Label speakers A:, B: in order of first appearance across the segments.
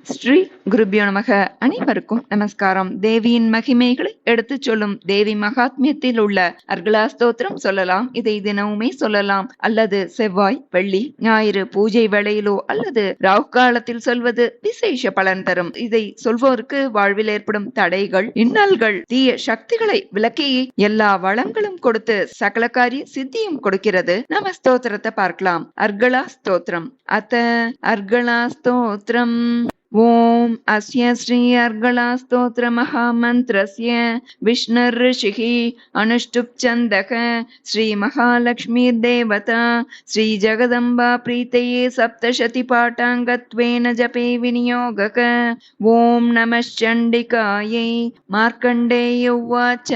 A: ஸ்ரீ குருபியோ நமக. அனைவருக்கும் நமஸ்காரம். தேவியின் மகிமைகளை எடுத்துச் சொல்லும் தேவி மகாத்மியத்தில் உள்ள அர்கலா ஸ்தோத்திரம் சொல்லலாம். இதை தினமுமே சொல்லலாம், அல்லது செவ்வாய், வெள்ளி, ஞாயிறு பூஜை வேளையிலோ அல்லது ராகு காலத்தில் சொல்வது விசேஷ பலன் தரும். இதை சொல்வோருக்கு வாழ்வில் ஏற்படும் தடைகள், இன்னல்கள், தீய சக்திகளை விலக்கி எல்லா வளங்களும் கொடுத்து சகல காரிய சித்தியும் கொடுக்கிறது. நம்ம ஸ்தோத்திரத்தை பார்க்கலாம். அர்கலா ஸ்தோத்திரம். அத்த அர்கலா ஸ்தோத்திரம். ஓம் அஸ்ய ஸ்ரீ அர்கலா ஸ்தோத்திர மகாமந்திரஸ்ய விஷ்ணுர்ஷிः அனுஷ்டுப் சந்தக ஸ்ரீ மகாலக்ஷ்மீர் தேவதா ஸ்ரீ ஜகதம்பா பிரீத்தயே சப்தசதி பாட்டாங்கத்வேன ஜபே விநியோகக. ஓம் நமச்சண்டிகாயை. மார்க்கண்டேய உவாச்ச.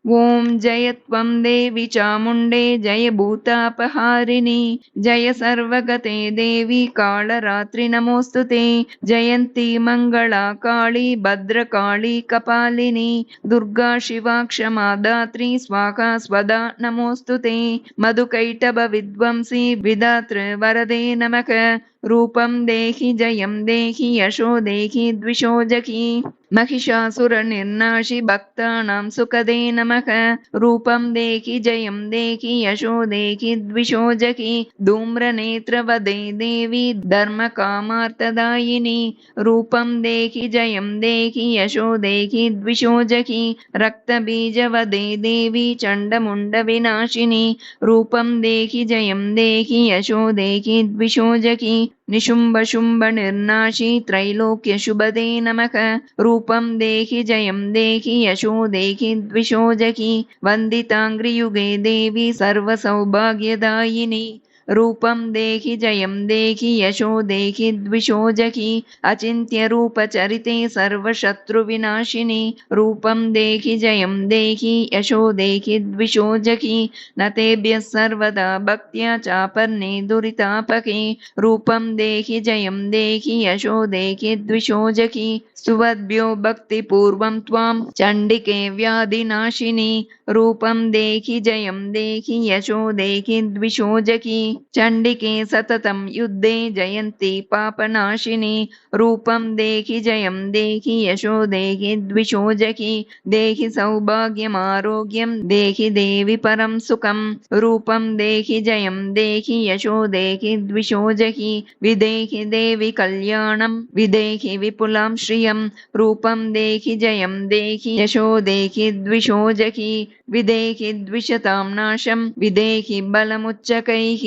A: ஓம் ஜயத்வம் தேவி சாமுண்டே ஜய பூதாபஹாரிணி ஜய சர்வகதே தேவி காளராத்திரி நமோஸ்துதே. ஜயந்தி மங்களா காளி பத்ரகாளி கபாலினி துர்கா சிவா க்ஷமா தாத்ரி ஸ்வாகா ஸ்வதா நமோஸ்துதே. மதுகைட்டப வித்வம்சி விதாத்ரு வரதே நமக. ரூபம் தேஹி ஜயம் தேஹி யசோ தேஹி த்விஷோஜகி. महिषासुर निर्नाशि भक्तानां सुखदे नमः. रूपं देहि जयं देहि यशो देहि द्विषोजकि. धूम्रनेत्रवदे देवी धर्मकामार्थदायिनी. रूपं देहि जयं देहि यशो देहि द्विषोजकि. रक्तबीजवदे देवी चण्डमुण्डविनाशिनी. रूपं देहि जयं देहि यशो देहि द्विषोजकि. निशुम्भ शुम्भ निर्नाशी त्रैलोक्य शुभदे नमः. रूपं देहि जयं देहि यशो देहि द्विषोजकि. वन्दिताङ्घ्रियुगे देवी सर्वसौभाग्यदायिनी. रूपं देहि जयं देहि यशो देहि द्विषोजकि. अचिन्त्य रूपचरिते सर्वशत्रुविनाशिनी. रूपं देहि जयं देहि यशो देहि द्विषोजकि. न तेभ्यः सर्वदा भक्त्या चापन्ने दुरितापके. रूपं देहि जयं देहि यशो देहि द्विषोजकि. सुवद्भ्यो भक्तिपूर्वं त्वां चण्डिके व्याधिनाशिनी. रूपं देहि जयं देहि यशो देहि द्विषोजकि. चण्डिके सततं युद्धे जयन्ती पापनाशिनी. रूपं देहि जयं देहि यशो देहि द्विषोजकि. देहि सौभाग्यमारोग्यं देहि देवि परं सुखं. रूपं देहि जयं देहि यशो देहि द्विषोजकि. विदेहि देवि कल्याणं विदेहि विपुलां श्रियं. रूपं देहि जयं देहि यशो देहि द्विषोजकि. विदेहि द्विषतां नाशं विदेहि बलमुच्चकैः.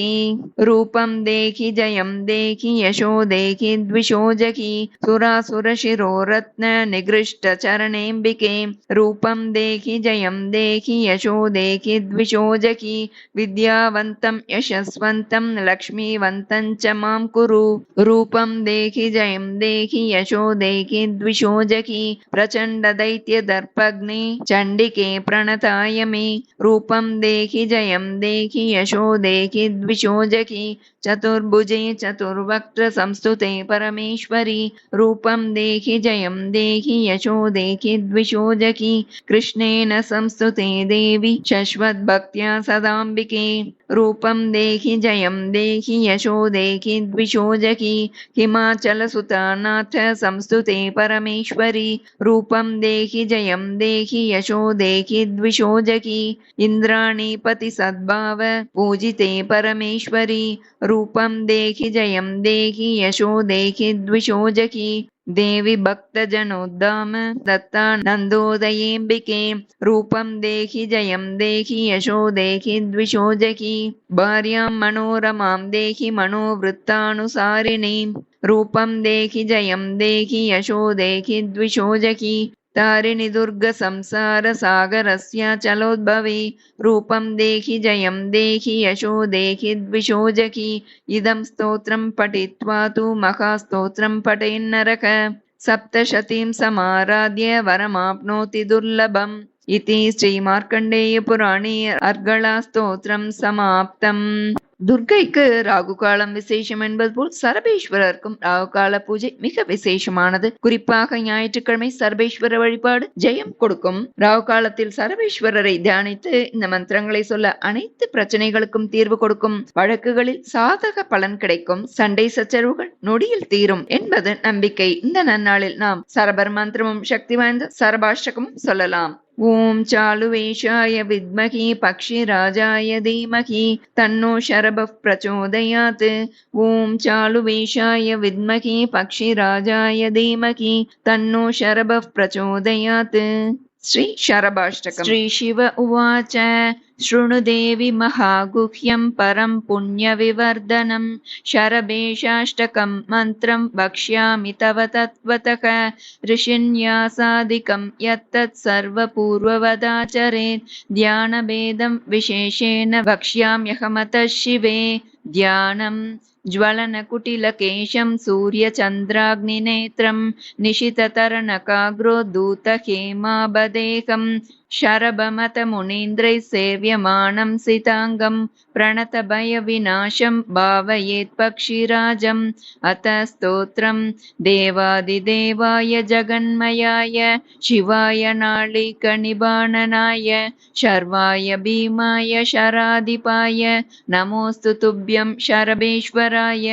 A: रूपं देहि जयं देहि यशो देहि द्विषोजकि. सुरासुरशिरो रत्न निगृष्ट चरणेऽम्बिके. रूपं देहि जयं देहि यशो देहि द्विषोजकि. विद्यावन्तं यशस्वन्तं लक्ष्मीवन्तं च मां कुरु. रूपं देहि जयं देहि यशो देहि द्विषोजकि. प्रचण्ड दैत्य दर्पग्ने चण्डिके प्रणताय मे. रूपं देहि जयं देहि यशो देहि द्विषोजकि. चतुर्भुजे चतुर्वक्त्र संस्तुते परमेश्वरी. रूपं देहि जयं देहि यशो देहि द्विषोजकि. कृष्णेन संस्तुते देवी शश्वद्भक्त्या सदाम्बिके. रूपं देहि जयं देहि यशो देहि द्विषोजकि. हिमाचलसुतानाथ संस्तुते परमेश्वरी. रूपं देहि जयं देहि यशो देहि द्विषोजकि. इन्द्राणीपति सद्भाव पूजिते परमेश्वरी. रूपं देहि जयं देहि यशो देहि द्विषोजकि. देवी भक्तजनोद्धाम दत्तानन्दोदयेऽम्बिके. रूपं देहि जयं देहि यशो देहि द्विषोजकि. भार्यां मनोरमां देहि मनोवृत्तानुसारिणीं. रूपं देहि जयं देहि यशो देहि द्विषोजकि. तारिणि दुर्ग संसार सागरस्याचलोद्भवे. रूपं देहि जयं देहि यशो देहि द्विषोजकि. इदं स्तोत्रं पठित्वा तु महास्तोत्रं पठेन्नरः. सप्तशतीं समाराध्य वरमाप्नोति दुर्लभम्. इति श्रीमार्कण्डेयपुराणे अर्गलास्तोत्रं समाप्तम्. துர்க்கைக்கு ராகு காலம் விசேஷம் என்பது போல் சரபேஸ்வரருக்கும் ராகு கால பூஜை மிக விசேஷமானது. குறிப்பாக ஞாயிற்றுக்கிழமை சரபேஸ்வரர் வழிபாடு ஜெயம் கொடுக்கும். ராகு காலத்தில் சரபேஸ்வரரை தியானித்து இந்த மந்திரங்களை சொல்ல அனைத்து பிரச்சனைகளுக்கும் தீர்வு கொடுக்கும். வழக்குகளில் சாதக பலன் கிடைக்கும். சண்டை சச்சரவுகள் நொடியில் தீரும் என்பது நம்பிக்கை. இந்த நன்னாளில் நாம் சரபர் மந்திரமும் சக்தி வாய்ந்த சரபாஷ்டகமும் சொல்லலாம். ஓம் சாலுவேஷாய வித்மகி பக்ஷிராஜாய தீமகி தன்னோ ஷரபः பிரச்சோதயாத். ஓம் சாலுவேஷாய வித்மகி பக்ஷிராஜாய தீமகி தன்னோ ஷரபः பிரச்சோதயாத். श्री शरभाष्टकम्. श्री शिव उवाच शृणु देवि महागुह्यं परं पुण्यविवर्धनं शरभेशाष्टकं मन्त्रं वक्ष्यामि तव तत्त्वतः ऋषिन्यासादिकं यत्तत् सर्वपूर्ववदाचरेत् ध्यानभेदं विशेषेण वक्ष्याम्यहमतः शिवे. ध्यानं ज्वलनकुटिलकेशं सूर्यचन्द्राग्निनेत्रं निशिततरणकाग्रोद्धूतहेमाबदेहं शरभमतमुनीन्द्रैः सेव्यमानं सिताङ्गं प्रणतभयविनाशं भावयेत् पक्षिराजम्. अथ स्तोत्रं देवादिदेवाय जगन्मयाय शिवाय नाळिकनिबाणनाय शर्वाय भीमाय शराधिपाय नमोऽस्तु तुभ्यं शरभेश्वराय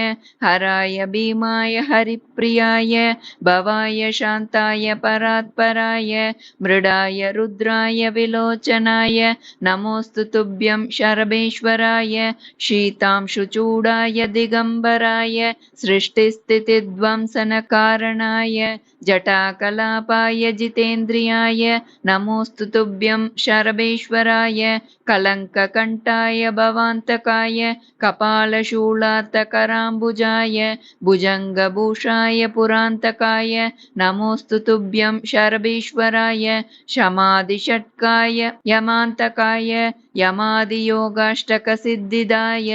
A: हराय भीमाय हरिप्रियाय भवाय शान्ताय परात्पराय मृडाय रुद्राय विलोचनाय नमोऽस्तु तुभ्यं शरभेश्वराय शीतांशुचूडाय दिगम्बराय सृष्टिस्थितिध्वंसनकारणाय जटाकलापाय जितेन्द्रियाय नमोऽस्तु तुभ्यं शरभेश्वराय कलङ्ककण्ठाय भवान्तकाय कपालशूलार्तकराम्बुजाय भुजङ्गभूषाय पुरान्तकाय नमोऽस्तु तुभ्यं शरभेश्वराय शमादिषट्काय यमान्तकाय यमादियोगाष्टकसिद्धिदाय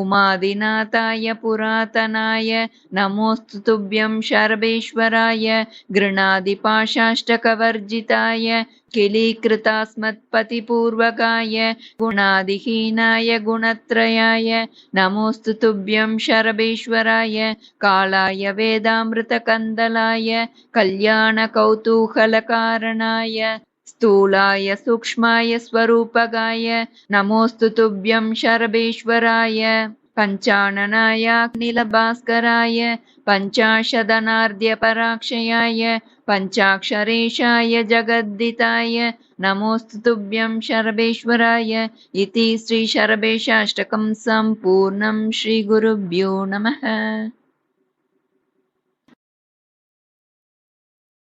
A: उमादिनाथाय पुरातनाय नमोऽस्तु तुभ्यं शरभेश्वराय गृणादिपाशाष्टकवर्जिताय किलीकृतास्मत्पतिपूर्वकाय गुणादिहीनाय गुणत्रयाय नमोऽस्तु तुभ्यं शरभेश्वराय कालाय वेदामृतकन्दलाय कल्याणकौतूहलकारणाय स्थूलाय सूक्ष्माय स्वरूपगाय नमोऽस्तु तुभ्यं शरभेश्वराय पञ्चाननाय अग्निलभास्कराय पञ्चाशदनार्ध्यपराक्षयाय पञ्चाक्षरेशाय जगद्दिताय नमोऽस्तु तुभ्यं शरभेश्वराय. इति श्री शरभेशाष्टकं सम्पूर्णं. श्रीगुरुभ्यो नमः.